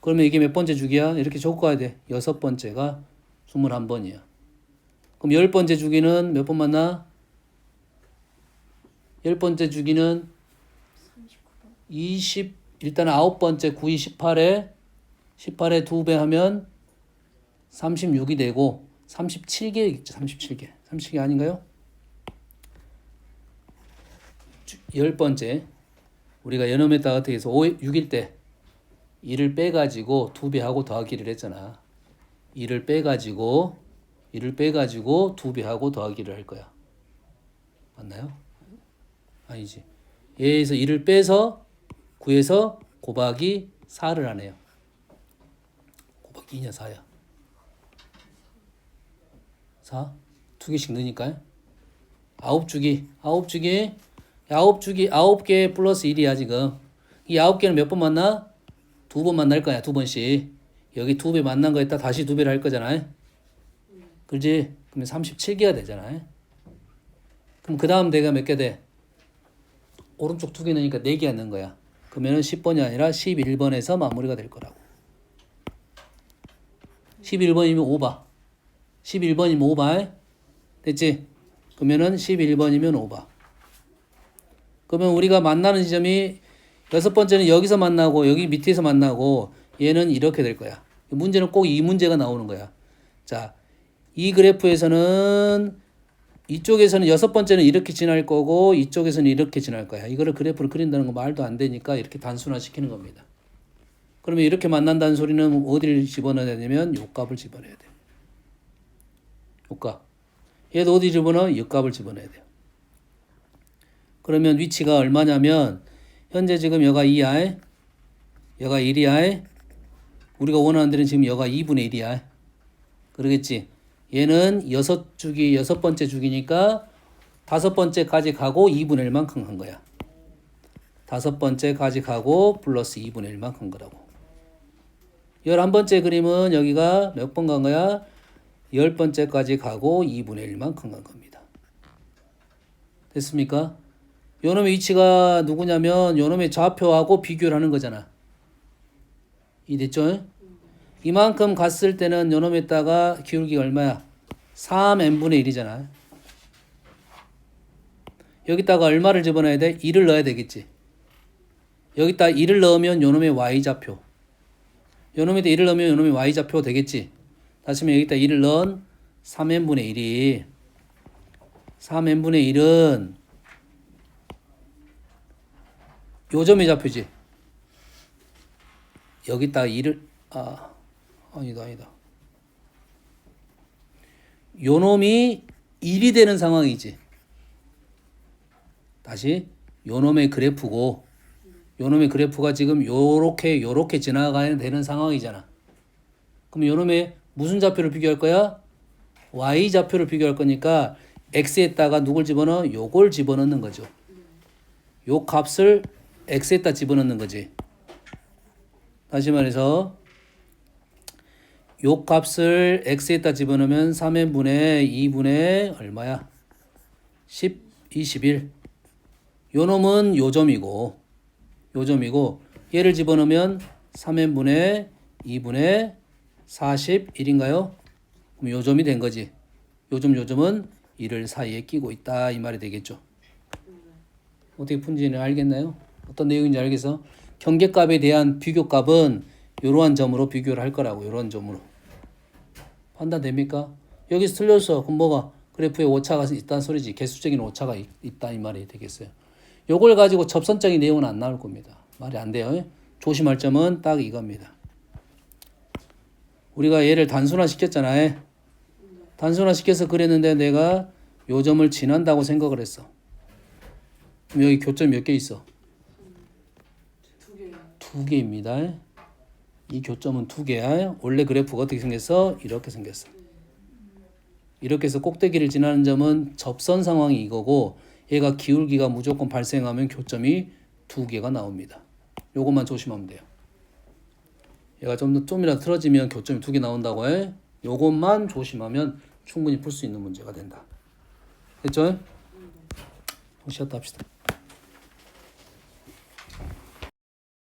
그러면 이게 몇 번째 주기야? 이렇게 적고 가야 돼. 6번째가 21번이야. 그럼 10번째 주기는 몇 번 만나? 10번째 주기는 일단 9번째 9, 18에 2배 하면 36이 되고 37개 있죠. 37개. 37개 아닌가요? 10번째 우리가 연음했다가 어떻게 해서 6일 때 1을 빼가지고 2배 하고 더하기를 했잖아. 1을 빼가지고 2배 하고 더하기를 할 거야. 맞나요? 아니지. 얘에서 1을 빼서 9에서 곱하기 4를 하네요. 곱하기 2냐 4야. 4? 2개씩 넣으니까요. 9주기 9개 플러스 1이야 지금. 이 9개는 몇 번 만나? 2번 만날 거야. 2번씩. 여기 2배 만난 거에다 다시 2배를 할 거잖아. 그렇지? 그러면 37개가 되잖아. 그럼 그 다음 내가 몇 개 돼? 오른쪽 2개 넣으니까 4개가 넣은 거야. 그러면 10번이 아니라 11번에서 마무리가 될 거라고. 11번이면 5바. 11번이면 5바. 됐지? 그러면은 11번이면 5바. 그러면 우리가 만나는 지점이 6번째는 여기서 만나고 여기 밑에서 만나고 얘는 이렇게 될 거야. 문제는 꼭 이 문제가 나오는 거야. 자, 이 그래프에서는 이쪽에서는 여섯 번째는 이렇게 지날 거고 이쪽에서는 이렇게 지날 거야. 이거를 그래프를 그린다는 거 말도 안 되니까 이렇게 단순화시키는 겁니다. 그러면 이렇게 만난다는 소리는 어디를 집어넣어야 되냐면 요 값을 집어넣어야 돼요. 요 값. 얘도 어디 집어넣어? 이 값을 집어넣어야 돼요. 그러면 위치가 얼마냐면 현재 지금 여가 2야. 여가 1이야. 우리가 원하는 데는 지금 여가 2분의 1이야. 그러겠지? 얘는 여섯 번째 주기니까 다섯 번째까지 가고 2분의 1만큼 한 거야. 다섯 번째까지 가고 플러스 2분의 1만큼 한 거라고. 11번째 그림은 여기가 몇 번 간 거야? 10번째까지 가고 2분의 1만큼 간 겁니다. 됐습니까? 요놈의 위치가 누구냐면 요놈의 좌표하고 비교를 하는 거잖아. 이 됐죠? 이만큼 갔을 때는 요놈에다가 기울기가 얼마야? 3n분의 1이잖아. 여기다가 얼마를 집어넣어야 돼? 1을 넣어야 되겠지. 여기다 1을 넣으면 요놈의 y좌표. 요놈에다 1을 넣으면 요놈의 y좌표 되겠지. 다시 하면 여기다 1을 넣은 3n분의 1이 3n분의 1은 요점의 좌표지. 여기다 1을 아니다. 요놈이 1이 되는 상황이지. 다시 요놈의 그래프고 요놈의 그래프가 지금 요렇게 지나가야 되는 상황이잖아. 그럼 요놈의 무슨 좌표를 비교할 거야? y 좌표를 비교할 거니까 x에다가 누굴 집어넣어? 요걸 집어넣는 거죠. 요 값을 x에다 집어넣는 거지. 다시 말해서 요 값을 x에다 집어넣으면 3n분의 2분의 얼마야? 10, 21. 요 놈은 요점이고 얘를 집어넣으면 3n분의 2분의 41인가요? 그럼 요점이 된 거지. 요점은 1을 사이에 끼고 있다 이 말이 되겠죠. 어떻게 푼지는 알겠나요? 어떤 내용인지 알겠어? 경계값에 대한 비교값은 이러한 점으로 비교를 할 거라고. 이런 점으로. 판단됩니까? 여기서 틀렸어. 그럼 뭐가? 그래프에 오차가 있다는 소리지. 개수적인 오차가 있다 이 말이 되겠어요. 요걸 가지고 접선적인 내용은 안 나올 겁니다. 말이 안 돼요. 조심할 점은 딱 이겁니다. 우리가 얘를 단순화시켰잖아요. 단순화시켜서 그랬는데 내가 요 점을 지난다고 생각을 했어. 그럼 여기 교점 몇 개 있어? 두 개입니다. 이 교점은 두 개야. 원래 그래프가 어떻게 생겼어? 이렇게 생겼어. 이렇게 해서 꼭대기를 지나는 점은 접선 상황이 이거고 얘가 기울기가 무조건 발생하면 교점이 두 개가 나옵니다. 요것만 조심하면 돼요. 얘가 좀이라도 틀어지면 교점이 두 개 나온다고 해. 요것만 조심하면 충분히 풀 수 있는 문제가 된다. 됐죠? 쉬었다 합시다.